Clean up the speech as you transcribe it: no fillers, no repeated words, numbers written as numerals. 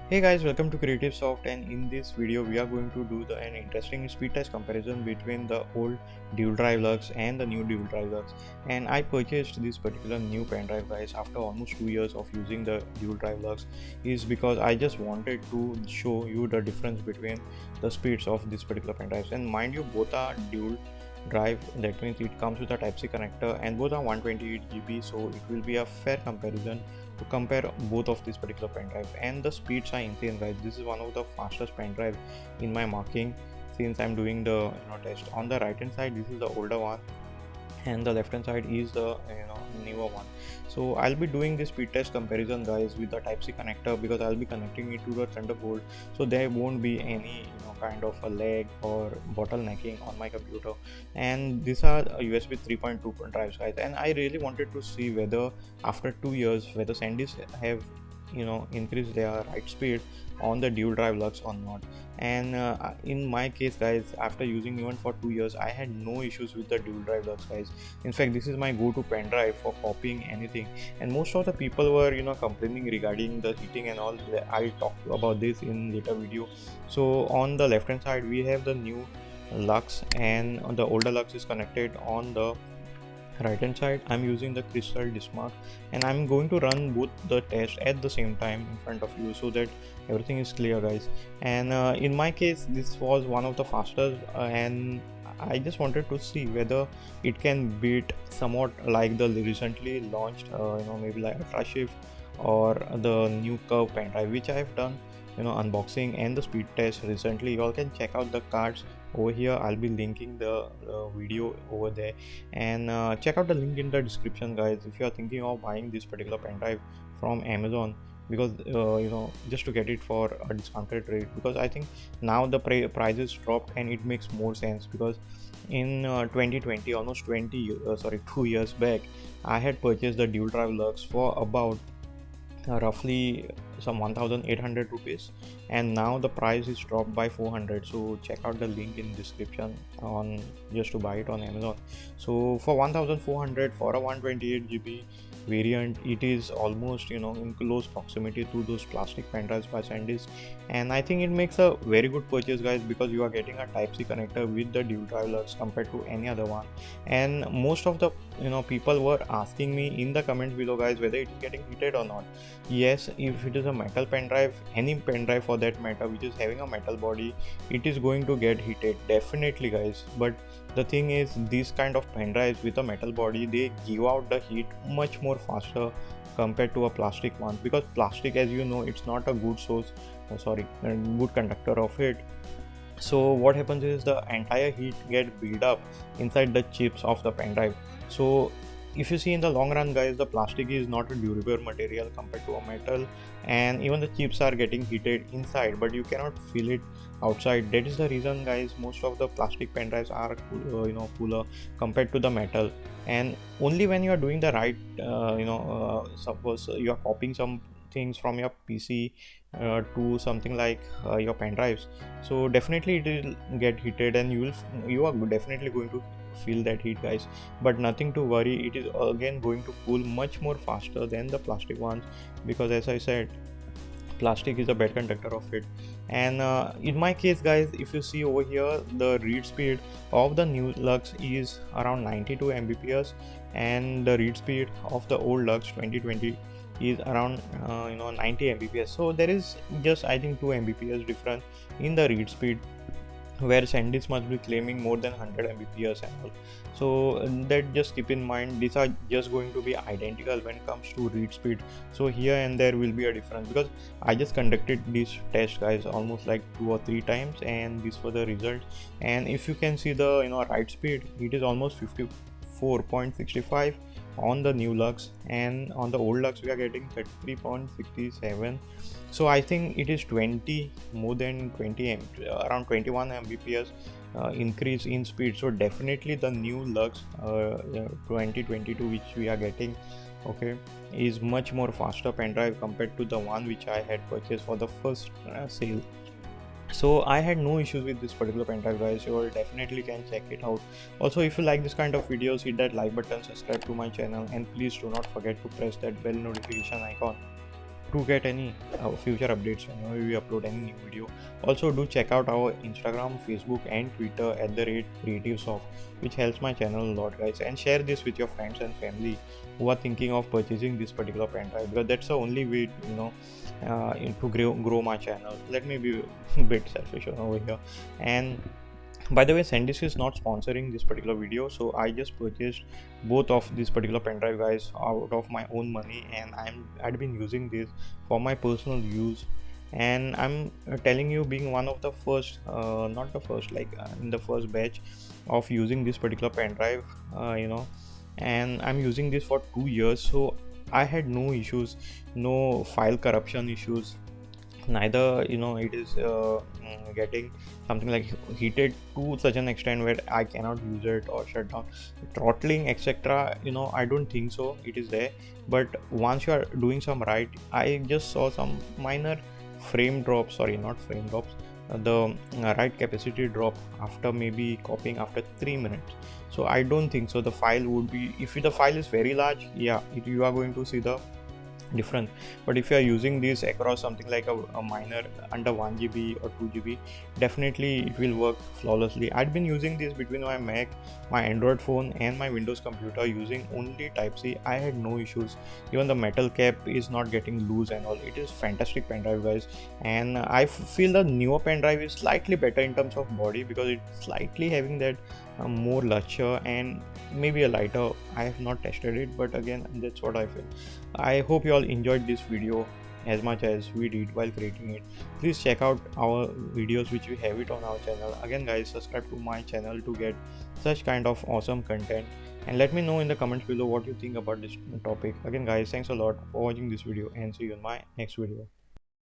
Hey guys, welcome to Creative Soft, and in this video we are going to do an interesting speed test comparison between the old dual drive lugs and the new dual drive lugs. And I purchased this particular new pen drive guys after almost 2 years of using the dual drive lugs, is because I just wanted to show you the difference between the speeds of this particular pen drives. And mind you, both are dual drive, that means it comes with a type C connector, and both are 128 GB, so it will be a fair comparison to compare both of this particular pen drive. And the speeds are insane guys. This is one of the fastest pen drive in my marking since I'm doing the test. On the right hand side, this is the older one, and the left hand side is the newer one. So I'll be doing this speed test comparison guys with the type C connector, because I'll be connecting it to the Thunderbolt, so there won't be any kind of a lag or bottlenecking on my computer. And these are USB 3.2 drives guys, and I really wanted to see whether after 2 years whether SanDisk have increase their write speed on the dual drive lugs or not. And in my case guys, after using even for 2 years, I had no issues with the dual drive lugs guys. In fact, this is my go-to pen drive for copying anything, and most of the people were complaining regarding the heating and all. I'll talk about this in later video. So on the left hand side we have the new lux, and the older lux is connected on the right hand side. I'm using the Crystal Dismark, and I'm going to run both the tests at the same time in front of you so that everything is clear guys. And in my case, this was one of the fastest, and I just wanted to see whether it can beat somewhat like the recently launched maybe like Ultra Shift or the new Curve pen drive, which I have done unboxing and the speed test recently. You all can check out the cards over here. I'll be linking the video over there, and check out the link in the description guys if you are thinking of buying this particular pen drive from Amazon, because just to get it for a discounted rate. Because I think now the prices dropped and it makes more sense, because in 2020, almost 2 years back, I had purchased the dual drive lugs for about roughly some 1800 rupees, and now the price is dropped by 400. So check out the link in description on just to buy it on Amazon. So for 1400 for a 128 GB variant, it is almost in close proximity to those plastic pen drives by SanDisk. And I think it makes a very good purchase guys, because you are getting a type C connector with the dual drive lugs compared to any other one. And most of the people were asking me in the comments below guys whether it is getting heated or not. Yes, if it is a metal pen drive, any pen drive for that matter which is having a metal body, it is going to get heated definitely guys. But the thing is, these kind of pen drives with a metal body, they give out the heat much more faster compared to a plastic one, because plastic, as you know, it's not a good source a good conductor of it. So what happens is the entire heat get built up inside the chips of the pen drive. So if you see in the long run guys, the plastic is not a durable material compared to a metal, and even the chips are getting heated inside, but you cannot feel it outside. That is the reason guys, most of the plastic pen drives are cooler compared to the metal. And only when you are doing the right suppose you are copying some things from your PC to something like your pen drives, so definitely it will get heated, and you are definitely going to feel that heat guys. But nothing to worry, it is again going to cool much more faster than the plastic ones, because as I said, plastic is a bad conductor of it. And in my case guys, if you see over here, the read speed of the new lux is around 92 mbps, and the read speed of the old lux 2020 is around 90 mbps. So there is just, I think, 2 mbps difference in the read speed, where SanDisk must be claiming more than 100 mbps and all. So that just keep in mind, these are just going to be identical when it comes to read speed. So here and there will be a difference, because I just conducted this test guys almost like 2 or 3 times, and these were the results. And if you can see the write speed, it is almost 54.65 on the new lux, and on the old lux we are getting 33.67. So I think it is 20 more than 20 around 21 mbps increase in speed. So definitely the new lux 2022 which we are getting, okay, is much more faster pen drive compared to the one which I had purchased for the first sale. So I had no issues with this particular pen drive guys. You all definitely can check it out. Also, if you like this kind of videos, hit that like button, subscribe to my channel, and please do not forget to press that bell notification icon. to get any future updates whenever we upload any new video. Also, do check out our Instagram, Facebook, and Twitter @creativesoft, which helps my channel a lot, guys. And share this with your friends and family who are thinking of purchasing this particular pen drive, because that's the only way, to grow my channel. Let me be a bit selfish over here. And by the way, SanDisk is not sponsoring this particular video, so I just purchased both of this particular pen drive, guys, out of my own money, and I'd been using this for my personal use. And I'm telling you, being one of the first, not the first, like in the first batch of using this particular pen drive, and I'm using this for 2 years, so I had no issues, no file corruption issues, neither it is getting something like heated to such an extent where I cannot use it or shut down, throttling, etc. I don't think so it is there. But once you are doing some right, I just saw some minor frame drops, sorry, not frame drops, the write capacity drop after maybe copying after 3 minutes. So I don't think so the file would be, if the file is very large, yeah, you are going to see the different. But if you are using this across something like a minor under 1 GB or 2 GB, definitely it will work flawlessly. I've been using this between my Mac, my Android phone, and my Windows computer using only Type-C. I had no issues. Even the metal cap is not getting loose and all. It is fantastic pen drive, guys. And I feel the newer pen drive is slightly better in terms of body, because it's slightly having that more luster and maybe a lighter. I have not tested it, but again, that's what I feel. I hope you all enjoyed this video as much as we did while creating it. Please check out our videos which we have it on our channel. Again, guys, subscribe to my channel to get such kind of awesome content, and let me know in the comments below what you think about this topic. Again, guys, thanks a lot for watching this video, and see you in my next video.